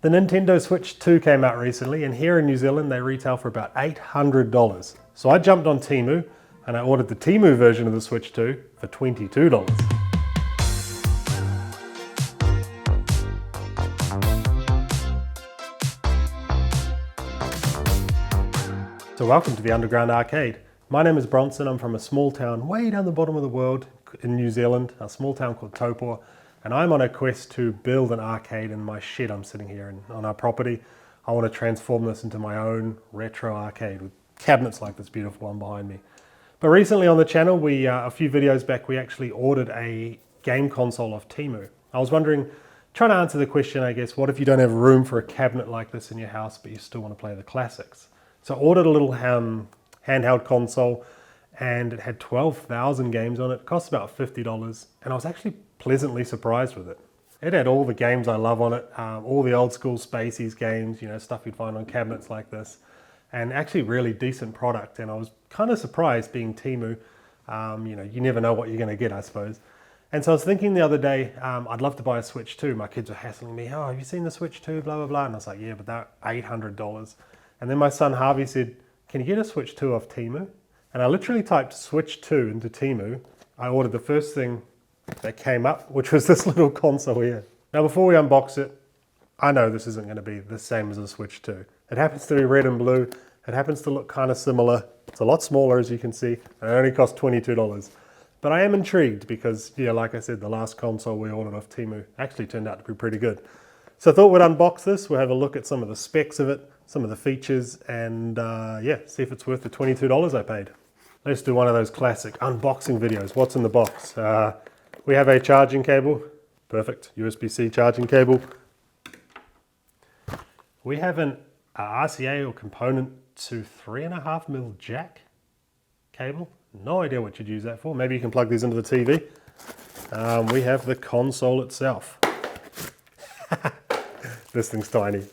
The Nintendo Switch 2 came out recently, and here in New Zealand they retail for about $800. So I jumped on Temu and I ordered the Temu version of the Switch 2 for $22. So welcome to the Underground Arcade. My name is Bronson. I'm from a small town way down the bottom of the world in New Zealand, a small town called Taupua, and I'm on a quest to build an arcade in my shed I'm sitting here on our property. I want to transform this into my own retro arcade with cabinets like this beautiful one behind me. But recently on the channel, a few videos back, we actually ordered a game console off Temu. I was wondering, trying to answer the question, I guess, what if you don't have room for a cabinet like this in your house, but you still want to play the classics? So I ordered a little handheld console, and it had 12,000 games on it. It cost about $50, and I was actually pleasantly surprised with it. It had all the games I love on it, all the old school Spaceys games, stuff you'd find on cabinets like this, and actually really decent product. And I was kind of surprised, being Temu. You never know what you're going to get, I suppose. And so I was thinking the other day, I'd love to buy a Switch 2. My kids were hassling me, oh, have you seen the Switch 2, blah, blah, blah. And I was like, yeah, but they're $800. And then my son Harvey said, can you get a Switch 2 off Temu? And I literally typed Switch 2 into Temu. I ordered the first thing that came up, which was this little console here. Now before we unbox it, I know this isn't going to be the same as a Switch 2. It happens to be red and blue. It happens to look kind of similar. It's a lot smaller, as you can see, and it only cost $22. But I am intrigued because, like I said, the last console we ordered off Temu actually turned out to be pretty good. So I thought we'd unbox this. We'll have a look at some of the specs of it, some of the features, and see if it's worth the $22 I paid. Let's do one of those classic unboxing videos. What's in the box? We have a charging cable. Perfect. USB-C charging cable. We have an RCA or component to 3.5mm jack cable. No idea what you'd use that for. Maybe you can plug these into the TV. We have the console itself. This thing's tiny.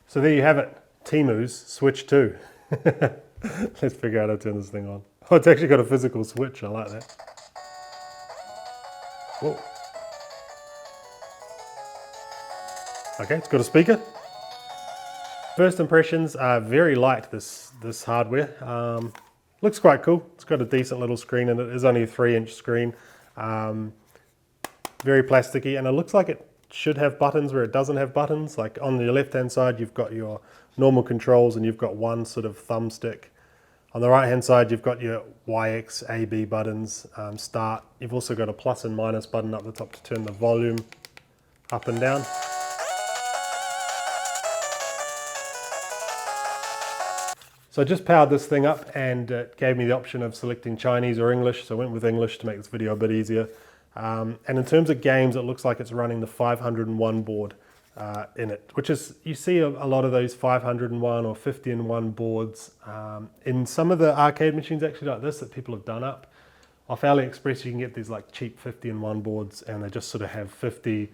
So there you have it. Temu's Switch 2. Let's figure out how to turn this thing on. Oh, it's actually got a physical switch. I like that. Whoa. Okay, it's got a speaker. First impressions are very light, this hardware. Looks quite cool. It's got a decent little screen, and it is only a 3-inch screen. Very plasticky, and it looks like it should have buttons where it doesn't have buttons. Like on the left-hand side, you've got your normal controls, and you've got one sort of thumbstick. On the right-hand side, you've got your YX, AB buttons, start. You've also got a plus and minus button up the top to turn the volume up and down. So I just powered this thing up, and it gave me the option of selecting Chinese or English. So I went with English to make this video a bit easier. And in terms of games, it looks like it's running the 501 board in it, which is, you see a lot of those 501 or 50-in-1 boards in some of the arcade machines actually like this that people have done up. Off AliExpress you can get these like cheap 50-in-1 boards, and they just sort of have 50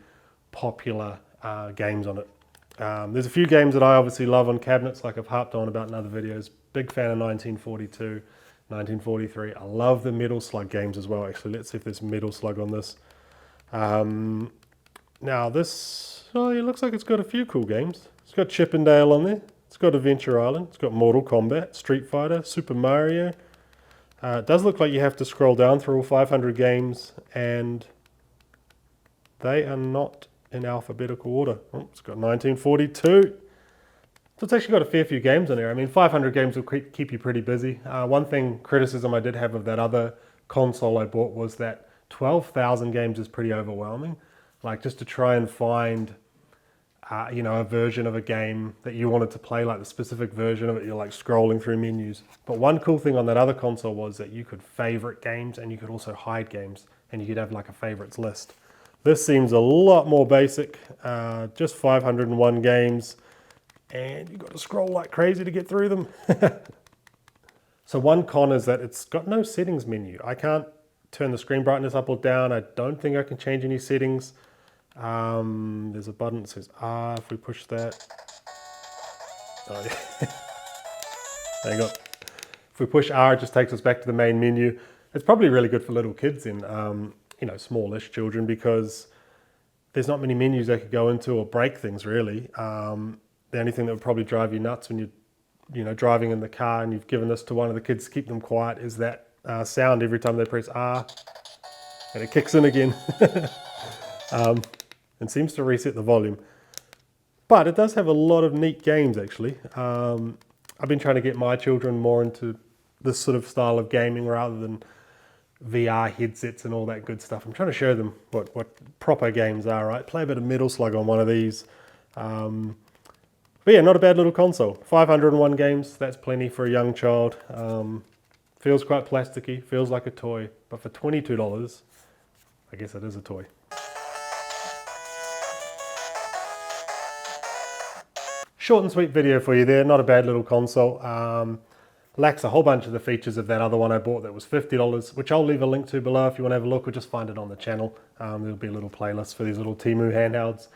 popular games on it. There's a few games that I obviously love on cabinets, like I've harped on about in other videos. Big fan of 1942, 1943. I love the Metal Slug games as well, actually. Let's see if there's Metal Slug on this. Now this, well, it looks like it's got a few cool games. It's got Chip 'n Dale on there. It's got Adventure Island. It's got Mortal Kombat, Street Fighter, Super Mario. It does look like you have to scroll down through all 500 games, and they are not in alphabetical order. Oh, it's got 1942. So it's actually got a fair few games in there. I mean, 500 games will keep you pretty busy. One criticism I did have of that other console I bought was that 12,000 games is pretty overwhelming. Like, just to try and find, a version of a game that you wanted to play, like the specific version of it, you're like scrolling through menus. But one cool thing on that other console was that you could favorite games, and you could also hide games, and you could have like a favorites list. This seems a lot more basic, just 501 games, and you've got to scroll like crazy to get through them. So one con is that it's got no settings menu. I can't turn the screen brightness up or down. I don't think I can change any settings. There's a button that says R. If we push that, oh yeah. There you go. If we push R, it just takes us back to the main menu. It's probably really good for little kids and smallish children, because there's not many menus I could go into or break things really. The only thing that would probably drive you nuts when you're driving in the car and you've given this to one of the kids to keep them quiet is that sound every time they press R and it kicks in again and seems to reset the volume. But it does have a lot of neat games actually. I've been trying to get my children more into this sort of style of gaming rather than VR headsets and all that good stuff. I'm trying to show them what proper games are, right? Play a bit of Metal Slug on one of these. But yeah, not a bad little console. 501 games, that's plenty for a young child. Feels quite plasticky, feels like a toy, but for $22, I guess it is a toy. Short and sweet video for you there, not a bad little console. Lacks a whole bunch of the features of that other one I bought that was $50, which I'll leave a link to below if you want to have a look, or just find it on the channel. There'll be a little playlist for these little Temu handhelds.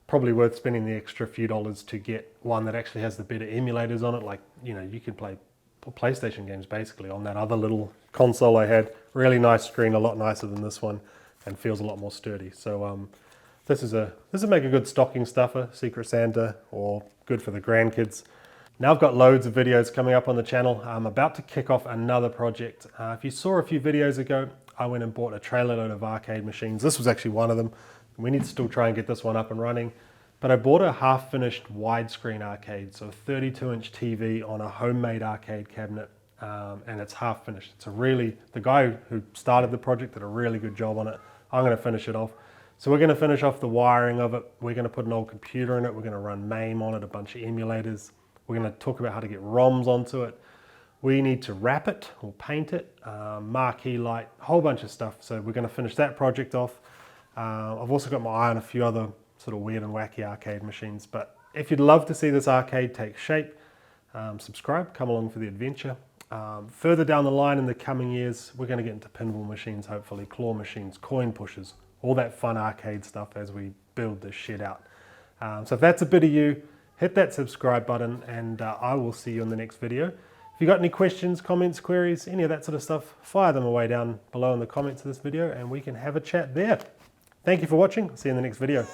Probably worth spending the extra few dollars to get one that actually has the better emulators on it. Like, you can play PlayStation games basically on that other little console I had. Really nice screen, a lot nicer than this one, and feels a lot more sturdy. So this would make a good stocking stuffer, Secret Santa, or good for the grandkids. Now I've got loads of videos coming up on the channel. I'm about to kick off another project. If you saw a few videos ago, I went and bought a trailer load of arcade machines. This was actually one of them. We need to still try and get this one up and running. But I bought a half-finished widescreen arcade, so a 32-inch TV on a homemade arcade cabinet, and it's half-finished. The guy who started the project did a really good job on it. I'm going to finish it off. So we're going to finish off the wiring of it. We're going to put an old computer in it. We're going to run MAME on it, a bunch of emulators. We're going to talk about how to get ROMs onto it. We need to wrap it or paint it, marquee light, a whole bunch of stuff. So we're going to finish that project off. I've also got my eye on a few other sort of weird and wacky arcade machines. But if you'd love to see this arcade take shape, subscribe, come along for the adventure. Further down the line in the coming years, we're going to get into pinball machines, hopefully, claw machines, coin pushers, all that fun arcade stuff as we build this shed out. So if that's a bit of you, hit that subscribe button, and I will see you in the next video. If you got any questions, comments, queries, any of that sort of stuff, fire them away down below in the comments of this video and we can have a chat there. Thank you for watching. See you in the next video.